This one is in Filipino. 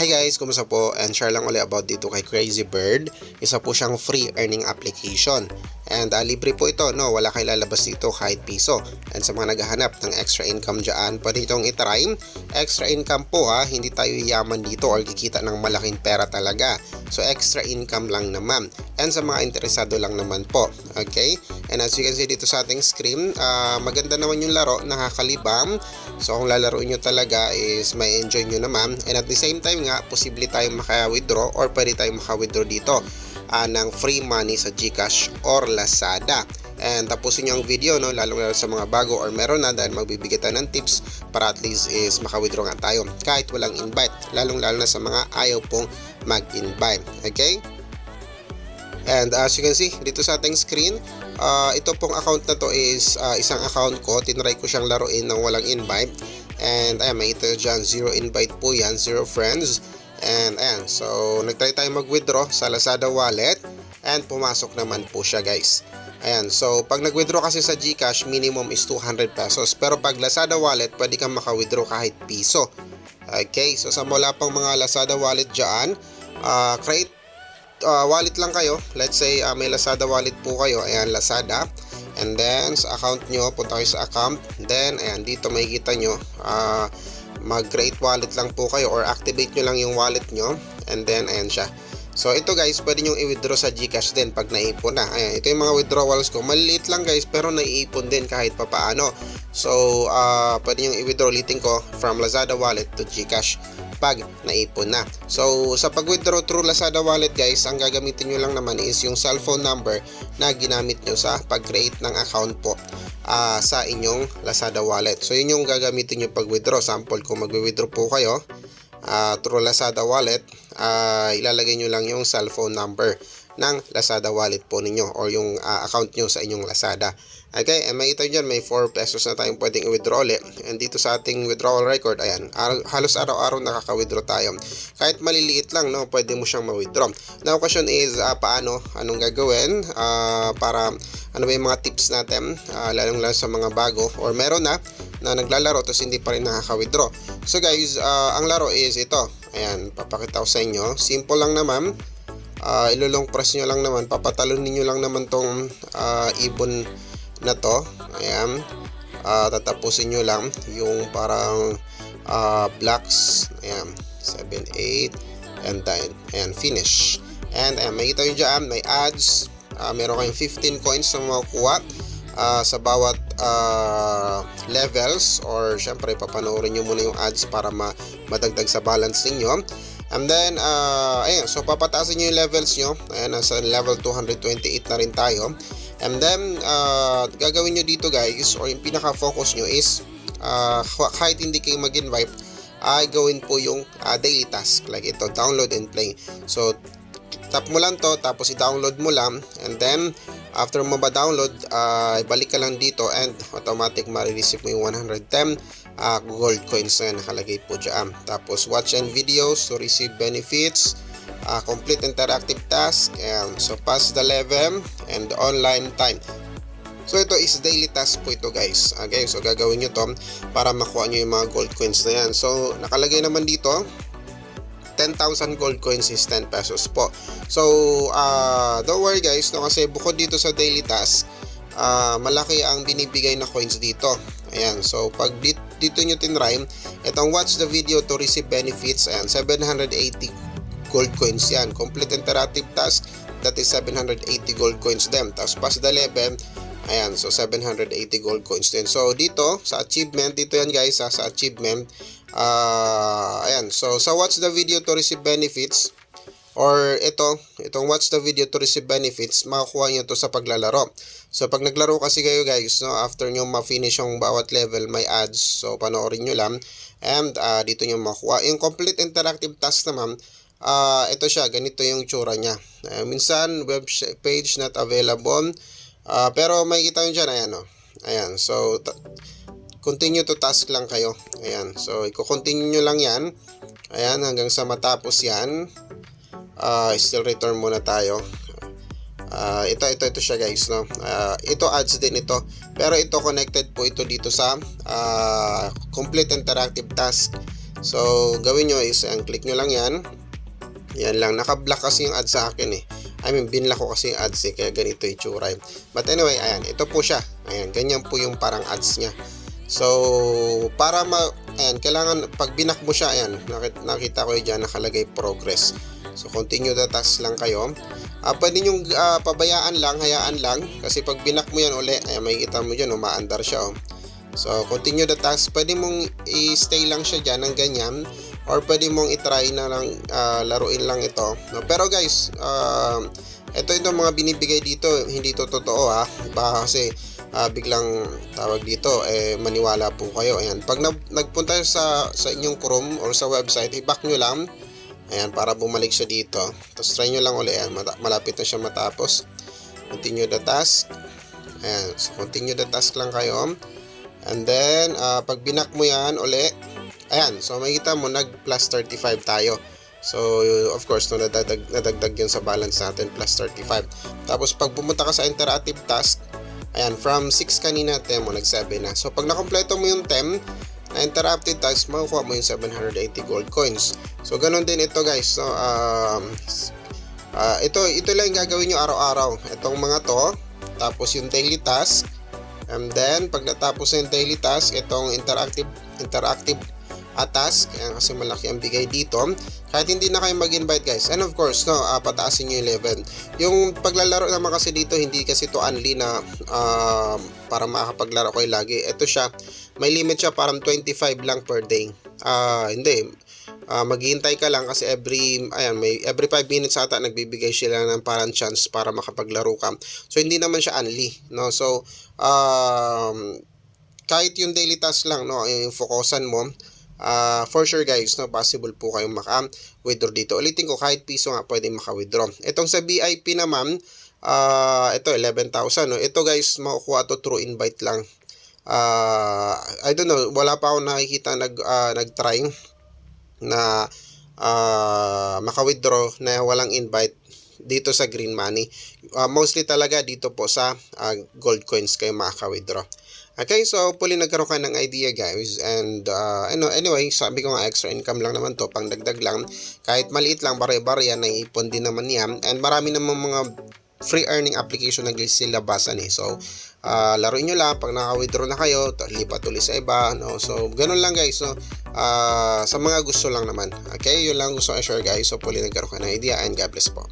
Hi guys, kumusta po? And share lang ulit about dito kay Crazy Bird. Isa po siyang free earning application. And libre po ito, no? Wala kayo lalabas dito kahit piso. And sa mga naghahanap ng extra income dyan, pwede itong itry. Extra income po ha, hindi tayo yaman dito or kikita ng malaking pera talaga. So extra income lang naman. And sa mga interesado lang naman po. Okay? And as you can see dito sa ating screen, maganda naman yung laro, nakakalibang. So kung lalaro nyo talaga is may enjoy nyo naman. And at the same time nga, posible tayong maka-withdraw or pwede tayong maka-withdraw dito ng free money sa GCash or Lazada. And tapusin nyo ang video, no, lalo sa mga bago or meron na, dahil magbibigay tayo ng tips para at least is maka-withdraw nga tayo kahit walang invite, lalo na sa mga ayaw pong mag-invite. Okay? And as you can see dito sa ating screen, ito pong account na to is isang account ko. Tinry ko siyang laruin ng walang invite. And ayan, may ito dyan, 0 invite po yan, 0 friends. And ayan, so nagtry tayo mag-withdraw sa Lazada wallet. And pumasok naman po siya guys. Ayan, so pag nag-withdraw kasi sa GCash, minimum is 200 pesos. Pero pag Lazada wallet, pwede kang maka-withdraw kahit piso. Okay, so sa mula pang mga Lazada wallet dyan, create wallet lang kayo. Let's say may Lazada wallet po kayo. Ayan, Lazada. And then sa account nyo, punta kayo sa account. Then ayan, dito makikita nyo, mag-create wallet lang po kayo or activate nyo lang yung wallet nyo. And then ayan siya. So ito guys, pwede nyo i-withdraw sa GCash din pag naipon na. Ayan, ito yung mga withdrawals ko. Maliliit lang guys, pero naiipon din kahit papaano. So pwede nyo i-withdraw ulitin ko from Lazada wallet to GCash pag naipon na. So sa pag-withdraw through Lazada wallet guys, ang gagamitin nyo lang naman is yung cellphone number na ginamit nyo sa pag-create ng account po sa inyong Lazada wallet. So yun yung gagamitin nyo pag-withdraw. Sample, kung mag-withdraw po kayo through Lazada wallet, ilalagay nyo lang yung cellphone number ng Lazada wallet po ninyo or yung account nyo sa inyong Lazada. Okay, and makita nyo dyan, may 4 pesos na tayong pwedeng i-withdraw ulit. And dito sa ating withdrawal record, ayan, halos araw-araw nakaka-withdraw tayo. Kahit maliliit lang, no, pwede mo siyang ma-withdraw. Now, question is, anong gagawin para, ano ba yung mga tips natin, lalong sa mga bago or meron na naglalaro tapos hindi pa rin nakaka-withdraw. So guys, ang laro is ito. Ayan, papakita ko sa inyo. Simple lang naman. Ilulong press nyo lang naman, papatalunin nyo lang naman tong ibon na to. Ayan, tatapusin nyo lang yung parang blocks. Ayan, 7, 8 and 9. Ayan, finish. And ayan, makikita nyo dyan, may ads. Meron kayong 15 coins na makukuha sa bawat levels, or syempre papanoorin nyo muna yung ads para madagdag sa balance ninyo. And then, ayan, so papataasin nyo yung levels nyo. Ayan, nasa level 228 na rin tayo. And then, gagawin nyo dito guys, or yung pinaka-focus nyo is, kahit hindi kayo mag-invite, ay gawin po yung daily task. Like ito, download and play. So, tap mo lang to, tapos i-download mo lang. And then, after mo ba-download, balik ka lang dito and automatic ma-receive mo yung 110 gold coins na nakalagay po dyan. Tapos watch and videos to receive benefits, complete interactive task, and so pass the level and online time. So ito is daily task po ito guys. Okay, so gagawin nyo to para makuha nyo yung mga gold coins na yan. So nakalagay naman dito 10,000 gold coins is 10 pesos po. So don't worry guys, no, kasi bukod dito sa daily task, malaki ang binibigay na coins dito. Ayan, so pag dito nyo tinry, itong watch the video to receive benefits, ayan, 780 gold coins yan. Complete interactive task, that is 780 gold coins din. Tapos pass the level, ayan, so 780 gold coins din. So dito sa achievement, dito yan guys, sa achievement, ayan, so sa watch the video to receive benefits, or itong watch the video to receive benefits, makakuha nyo to sa paglalaro. So pag naglaro kasi kayo guys, no, after nyo ma-finish yung bawat level, may ads, so panoorin nyo lang. And dito nyo makuha yung complete interactive task naman. Ito siya, ganito yung tsura nya. Minsan web page not available, pero makikita nyo dyan, ayan, no? Ayan, so continue to task lang kayo. Ayan, so i-continue nyo lang yan. Ayan, hanggang sa matapos yan. Still return muna tayo. Ito siya guys, no. Ito ads din ito, pero ito connected po ito dito sa complete interactive task So, gawin nyo is, click nyo lang yan. Yan lang. Naka-block kasi yung ads sa akin eh. I mean, binlock ko kasi yung ads eh. Kaya ganito yung tsura. But anyway, ayan. Ito po siya. Ayan. Ganyan po yung parang ads niya. So, para ayan, kailangan, pag binak mo siya, ayan, nakita ko yun dyan, nakalagay progress. So, continue the task lang kayo. Pwede nyo pabayaan lang, hayaan lang. Kasi pag binak mo yan uli, ayan, makikita mo dyan, umaandar siya. Oh. So, continue the task. Pwede mong i-stay lang siya dyan ng ganyan. Or pwede mong i-try na lang, laruin lang ito. No? Pero guys, ito mga binibigay dito, hindi to totoo ha. Baka kasi biglang tawag dito, maniwala po kayo. Ayan. Pag nagpunta sa inyong Chrome or sa website, i-back nyo lang. Ayan, para bumalik siya dito. Tapos try nyo lang ulit. Ayan, malapit na siya matapos. Continue the task. Ayan, so continue the task lang kayo. And then, pag binak mo yan ulit, ayan, so makikita mo, nag-plus 35 tayo. So, of course, no, nadagdag yun sa balance natin, plus 35. Tapos, pag pumunta ka sa interactive task, ayan, from 6 kanina, 10 mo, nag-7 na. So, pag nakompleto mo yung 10 na interactive task, makukuha mo yung 780 gold coins. So, ganun din ito, guys. So, ito lang yung gagawin nyo araw-araw. Itong mga to, tapos yung daily task. And then, pag natapos na yung daily task, itong interactive task, ayan, kasi malaki ang bigay dito. Kahit hindi na kayo mag-invite guys. And of course, no, pataasin nyo yung level. Yung paglalaro naman kasi dito, hindi kasi to only na para makakapaglaro kayo lagi. Ito siya, may limit siya, parang 25 lang per day. Hindi. Maghihintay ka lang kasi every 5 minutes ata nagbibigay sila ng parang chance para makapaglaro ka. So, hindi naman siya only. No? So, kahit yung daily task lang, no, yung focusan mo, for sure guys, no, possible po kayong maka-withdraw dito. Ulitin ko, kahit piso nga pwede maka-withdraw. Itong sa VIP naman, ito 11,000. No? Ito guys, makukuha to through invite lang. I don't know, wala pa ako nakikita nag-try na maka-withdraw na walang invite dito sa green money. Mostly talaga dito po sa gold coins kayo makaka-withdraw. Okay, so puli nagkaroon ka ng idea guys, and anyway, sabi ko nga extra income lang naman to, pang dagdag lang, kahit maliit lang, bare-bare yan, naiipon din naman yan, and marami namang mga free earning application na silabasan eh. So, laruin nyo lang, pag naka-withdraw na kayo, lipat ulit sa iba, no? So, ganun lang guys, no? Sa mga gusto lang naman. Okay, yun lang gusto i-share guys, so puli nagkaroon ka ng idea, and God bless po.